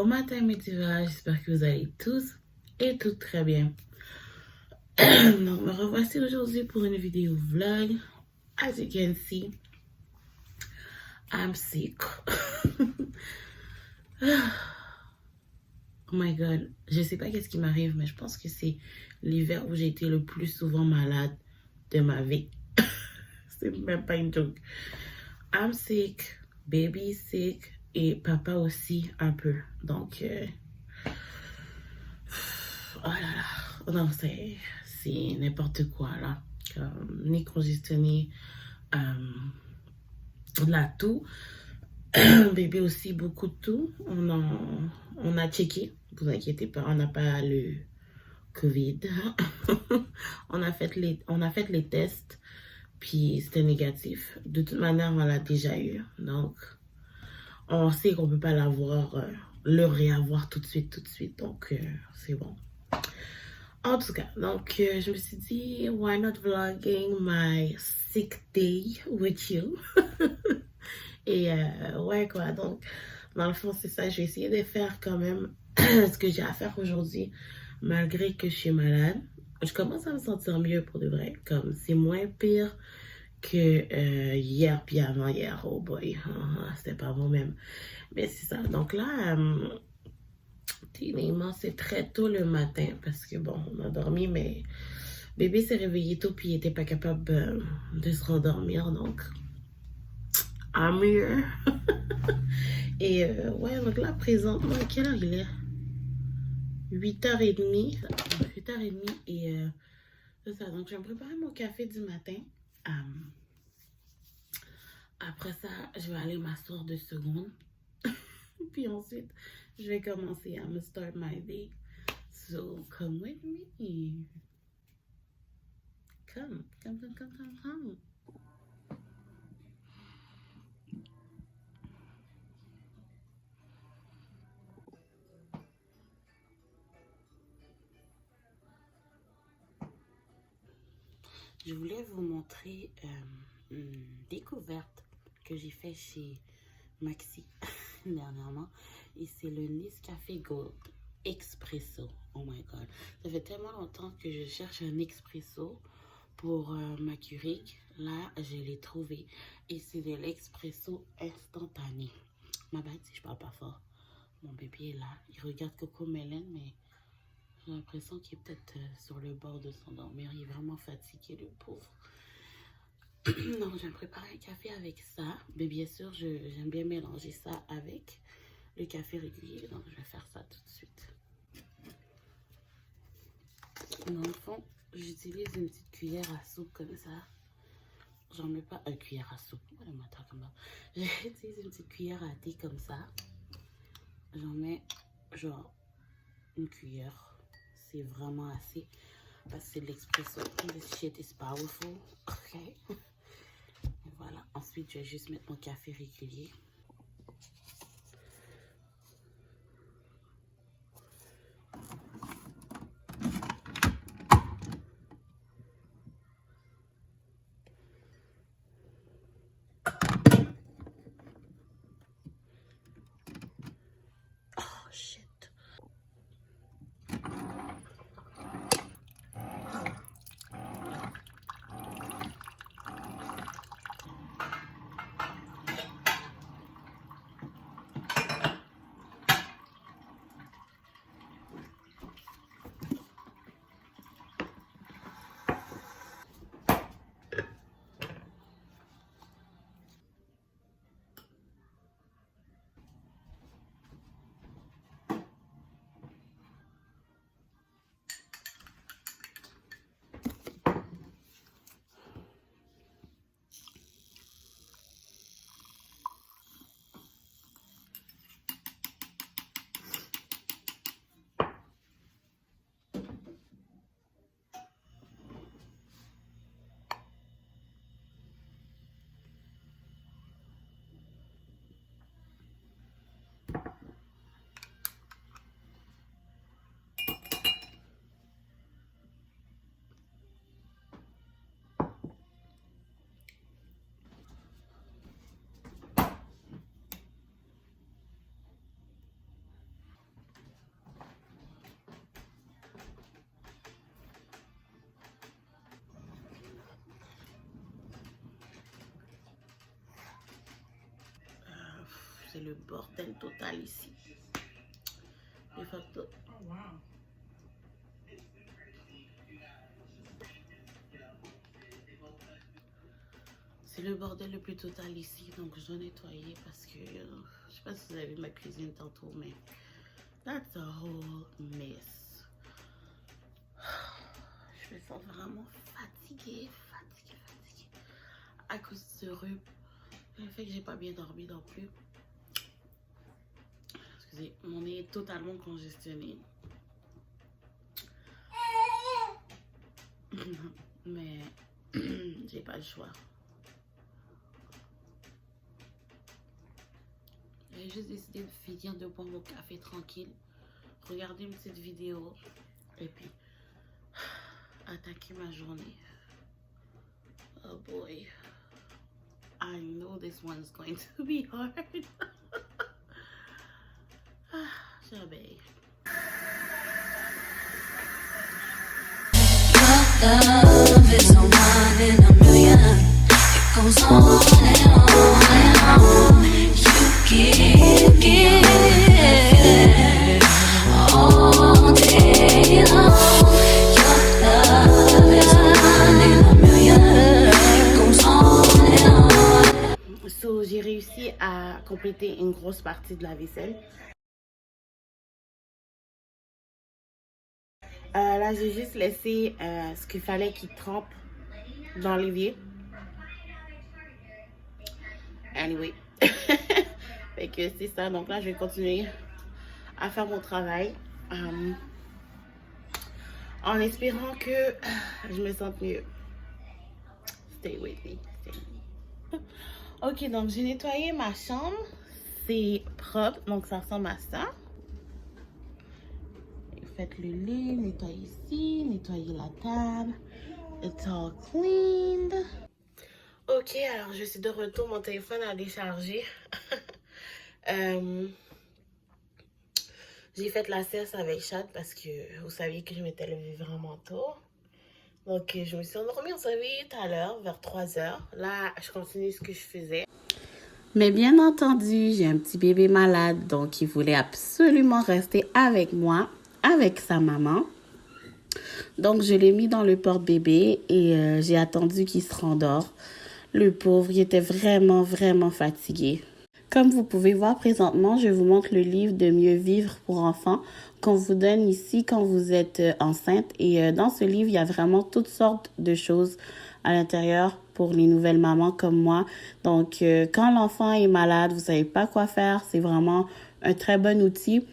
Bon matin mes divas, j'espère que vous allez tous et toutes très bien. Donc me revoici aujourd'hui pour une vidéo vlog. As you can see, I'm sick. Oh my god, je sais pas qu'est-ce qui m'arrive, mais je pense que c'est l'hiver où j'ai été le plus souvent malade de ma vie. C'est même pas une joke. I'm sick, baby sick et papa aussi un peu. Donc, oh là là, non, c'est n'importe quoi là. Ni congestionné, de la toux. Bébé aussi, beaucoup de toux. On a checké, vous inquiétez pas, on n'a pas le COVID. on a fait les tests, puis c'était négatif. De toute manière, on l'a déjà eu. Donc, on sait qu'on peut pas l'avoir, le réavoir tout de suite. Donc, c'est bon. En tout cas, donc, je me suis dit, why not vlogging my sick day with you? Et ouais, quoi. Donc, dans le fond, c'est ça. Je vais essayer de faire quand même ce que j'ai à faire aujourd'hui, malgré que je suis malade. Je commence à me sentir mieux pour de vrai. Comme, c'est moins pire que hier puis avant-hier. Oh boy, c'était pas bon même. Mais c'est ça. Donc là, techniquement, c'est très tôt le matin parce que bon, on a dormi, mais bébé s'est réveillé tôt puis il était pas capable de se rendormir. Donc, I'm here. Et ouais, donc là, présentement, à quelle heure il est? 8h30. 8h30 et c'est ça. Donc, je vais me préparer mon café du matin. Après ça, je vais aller m'asseoir 2 secondes. Puis ensuite, je vais commencer à me start my day. So, come with me. Come. Je voulais vous montrer une découverte que j'ai fait chez Maxi dernièrement. Et c'est le Nescafé Gold Expresso. Oh my god. Ça fait tellement longtemps que je cherche un expresso pour ma Keurig. Là, je l'ai trouvé. Et c'est de l'expresso instantané. Ma bête, si je parle pas fort. Mon bébé est là. Il regarde Coco Melon, mais j'ai l'impression qu'il est peut-être sur le bord de s'endormir. Il est vraiment fatigué, le pauvre. Donc, je vais me préparer un café avec ça. Mais bien sûr, j'aime bien mélanger ça avec le café régulier. Donc, je vais faire ça tout de suite. Dans le fond, j'utilise une petite cuillère à soupe comme ça. J'en mets pas une cuillère à soupe. J'utilise une petite cuillère à thé comme ça. J'en mets genre une cuillère. C'est vraiment assez parce que c'est de l'expresso. This shit is powerful. Ok. Et voilà. Ensuite, je vais juste mettre mon café régulier. Oh shit. c'est le bordel total ici. Les photos. Oh, wow. C'est le bordel le plus total ici, donc je dois nettoyer parce que je sais pas si vous avez vu ma cuisine tantôt, mais that's a whole mess. Je me sens vraiment fatiguée à cause de le fait que j'ai pas bien dormi non plus. Excusez, mon nez est totalement congestionné. Mais j'ai pas le choix. J'ai juste décidé de finir de boire mon café tranquille, regarder une petite vidéo et puis attaquer ma journée. Oh boy, I know this one's going to be hard. J'obéis. Love is a one in a million. It goes on and on and on. You give all day long. Your love is a one in a million. It goes on and on. So, j'ai réussi à compléter une grosse partie de la vaisselle. Là, j'ai juste laissé ce qu'il fallait qu'il trempe dans l'évier. Anyway. Fait que c'est ça. Donc là, je vais continuer à faire mon travail. En espérant que je me sente mieux. Stay with me. Stay with me. Ok, donc j'ai nettoyé ma chambre. C'est propre. Donc ça ressemble à ça. Faites le lit, nettoyez ici, nettoyez la table. It's all cleaned. Ok, alors je suis de retour. Mon téléphone a déchargé. J'ai fait la sieste avec Chad parce que vous saviez que je m'étais levée vraiment tôt. Donc je me suis endormie, on s'est réveillé tout à l'heure, vers 3h. Là, je continue ce que je faisais. Mais bien entendu, j'ai un petit bébé malade, donc il voulait absolument rester avec moi, avec sa maman. Donc, je l'ai mis dans le porte-bébé et j'ai attendu qu'il se rendort. Le pauvre, il était vraiment, vraiment fatigué. Comme vous pouvez voir présentement, je vous montre le livre de Mieux vivre pour enfants qu'on vous donne ici quand vous êtes enceinte. Et dans ce livre, il y a vraiment toutes sortes de choses à l'intérieur pour les nouvelles mamans comme moi. Donc, quand l'enfant est malade, vous savez pas quoi faire, c'est vraiment un très bon outil.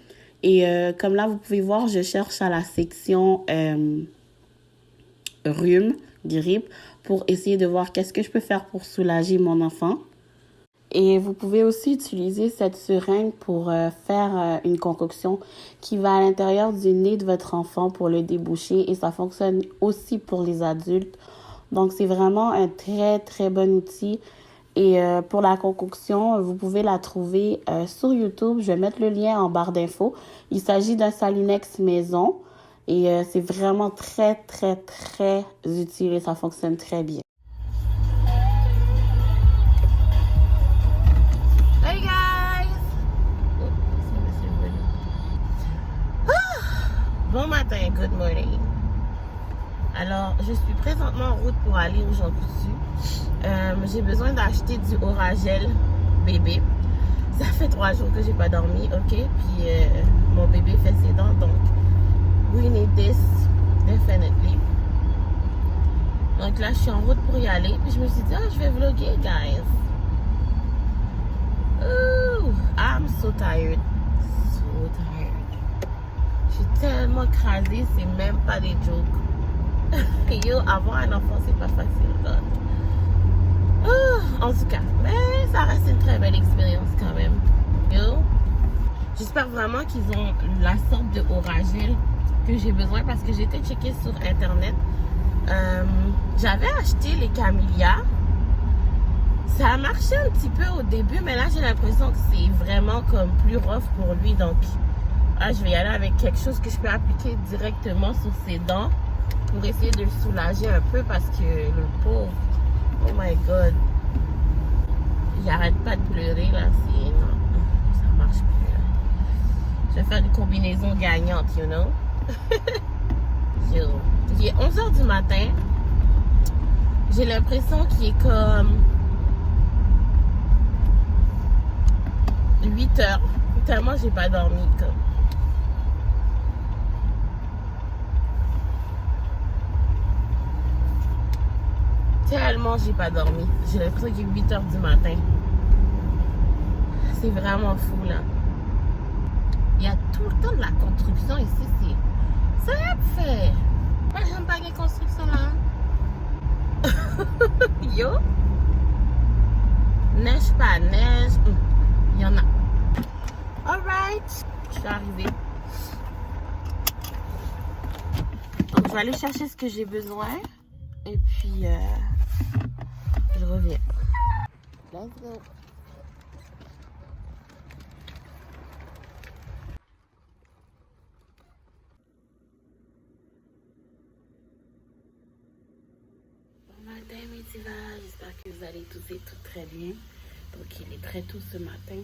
Et comme là, vous pouvez voir, je cherche à la section rhume, grippe, pour essayer de voir qu'est-ce que je peux faire pour soulager mon enfant. Et vous pouvez aussi utiliser cette seringue pour faire une concoction qui va à l'intérieur du nez de votre enfant pour le déboucher. Et ça fonctionne aussi pour les adultes. Donc, c'est vraiment un très, très bon outil. Et pour la concoction, vous pouvez la trouver sur YouTube. Je vais mettre le lien en barre d'infos. Il s'agit d'un Salinex maison. Et c'est vraiment très, très, très utile et ça fonctionne très bien. Hey guys! Bon matin, good morning. Alors, je suis présentement en route pour aller au Jean Coutu. J'ai besoin d'acheter du Oragel bébé. Ça fait 3 jours que j'ai pas dormi, ok? Puis mon bébé fait ses dents, donc we need this, definitely. Donc là, je suis en route pour y aller. Puis je me suis dit, je vais vlogger, guys. Ooh, I'm so tired. So tired. Je suis tellement crasée, c'est même pas des jokes. Yo, avoir un enfant, c'est pas facile. En tout cas, mais ça reste une très belle expérience quand même. Yo, j'espère vraiment qu'ils ont la sorte de Oragel que j'ai besoin parce que j'ai été checker sur internet. J'avais acheté les Camellia. Ça a marché un petit peu au début, mais là j'ai l'impression que c'est vraiment comme plus rough pour lui. Donc, je vais y aller avec quelque chose que je peux appliquer directement sur ses dents pour essayer de le soulager un peu parce que le pauvre, oh my god, il arrête pas de pleurer là, c'est non. vais faire une combinaison gagnante, you know. Yo. Il est 11h du matin. J'ai l'impression qu'il est comme 8h. Tellement j'ai pas dormi comme. Tellement j'ai pas dormi. J'ai l'impression qu'il est 8h du matin. C'est vraiment fou là. Il y a tout le temps de la construction ici. Ça a fait. Moi j'aime pas les constructions là. Yo. Neige pas neige. Il y en a. Alright. Je suis arrivée. Donc je vais aller chercher ce que j'ai besoin. Et puis je reviens. Let's go. Bon matin mes divas, j'espère que vous allez tous et toutes très bien. Donc il est très tôt ce matin,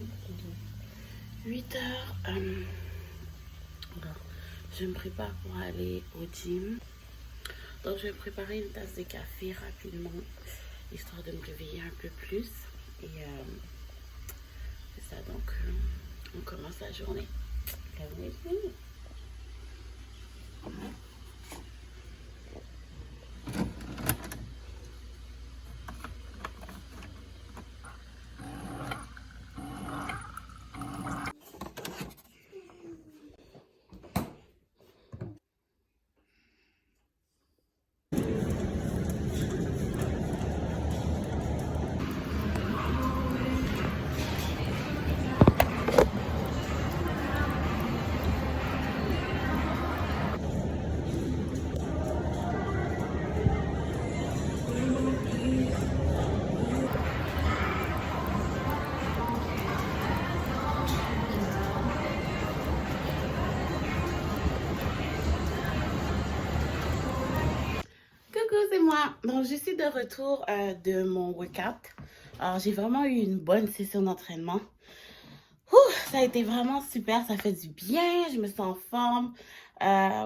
il est 8h. Alors, je me prépare pour aller au gym. Donc je vais préparer une tasse de café rapidement, histoire de me réveiller un peu plus. Et c'est ça, donc on commence la journée. Coucou, c'est moi. Donc, je suis de retour de mon workout. Alors, j'ai vraiment eu une bonne session d'entraînement. Ça a été vraiment super, ça fait du bien, je me sens en forme.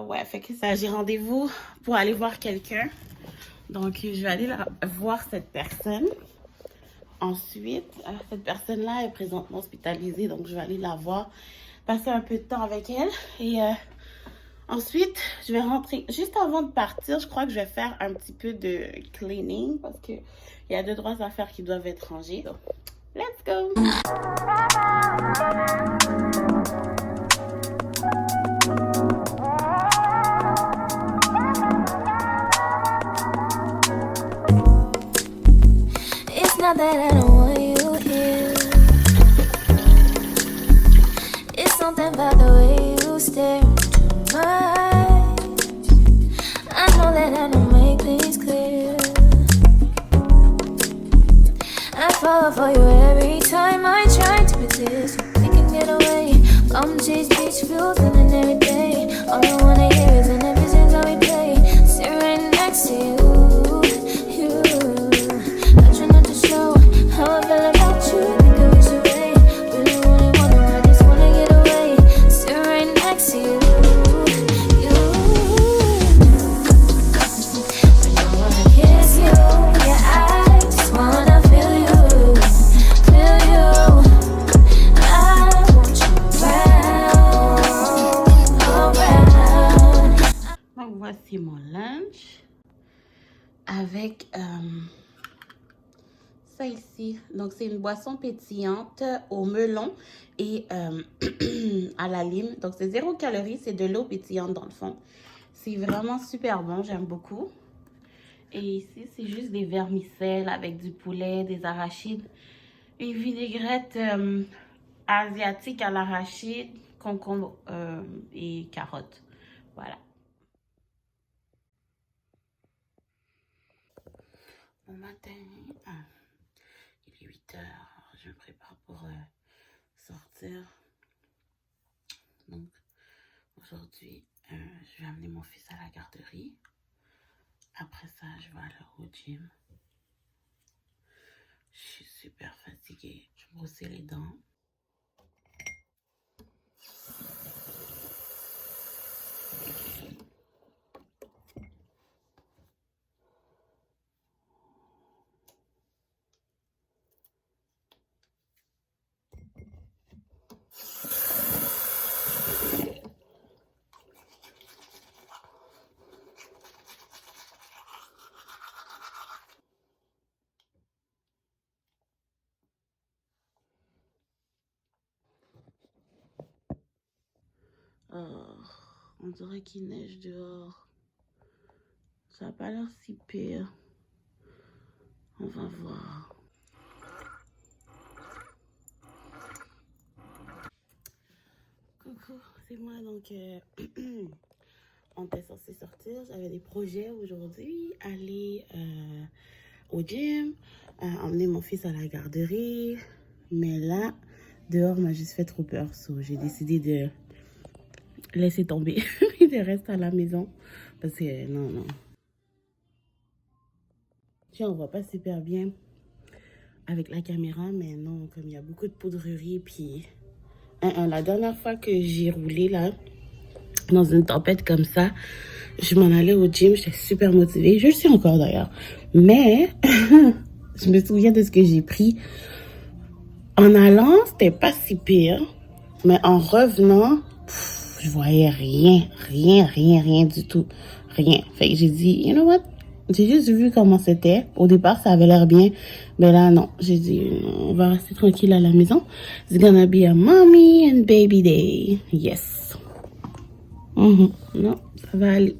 Ouais, fait que ça, j'ai rendez-vous pour aller voir quelqu'un. Donc, je vais aller voir cette personne. Ensuite, cette personne-là est présentement hospitalisée, donc je vais aller la voir, passer un peu de temps avec elle. Et ensuite, je vais rentrer. Juste avant de partir, je crois que je vais faire un petit peu de cleaning parce qu'il y a 2-3 affaires qui doivent être rangées. Donc, let's go! It's not that I don't want you here. It's something about the way you stare into my eyes. I know that I don't make things clear. I fall for you every time I try to resist. We can get away, come chase beach views and then every day. All I wanna hear is an episode how we play. Sit right next to you. I try not to show how I feel about you. Think I wish away. Really wanna, I just wanna get away. Sit right next to you. When I wanna kiss you, yeah, I just wanna feel you. I want you around. Donc, voici mon lunch avec ça ici. Donc, c'est une boisson pétillante au melon et à la lime. Donc, c'est 0 calories, c'est de l'eau pétillante dans le fond. C'est vraiment super bon, j'aime beaucoup. Et ici, c'est juste des vermicelles avec du poulet, des arachides, une vinaigrette asiatique à l'arachide, concombre et carottes. Voilà. Bon matin, il est 8h, je me prépare pour sortir. Donc, aujourd'hui, je vais amener mon fils à la garderie. Après ça, je vais aller au gym. Je suis super fatiguée. Je vais brosser les dents. On dirait qu'il neige dehors. Ça n'a pas l'air si pire. On va voir. Coucou, c'est moi. Donc, on était censé sortir. J'avais des projets aujourd'hui. Aller au gym, emmener mon fils à la garderie. Mais là, dehors m'a juste fait trop peur. So, j'ai décidé de laisser tomber et de rester à la maison. Parce que non. On voit pas super bien avec la caméra, mais non, comme il y a beaucoup de poudrerie. Puis, la dernière fois que j'ai roulé là, dans une tempête comme ça, je m'en allais au gym, j'étais super motivée. Je le suis encore d'ailleurs. Mais, je me souviens de ce que j'ai pris. En allant, c'était pas si pire. Mais en revenant, je voyais rien du tout. Rien. Fait que j'ai dit, you know what? J'ai juste vu comment c'était. Au départ, ça avait l'air bien. Mais là, non. J'ai dit, on va rester tranquille à la maison. It's gonna be a mommy and baby day. Yes. Non, ça va aller.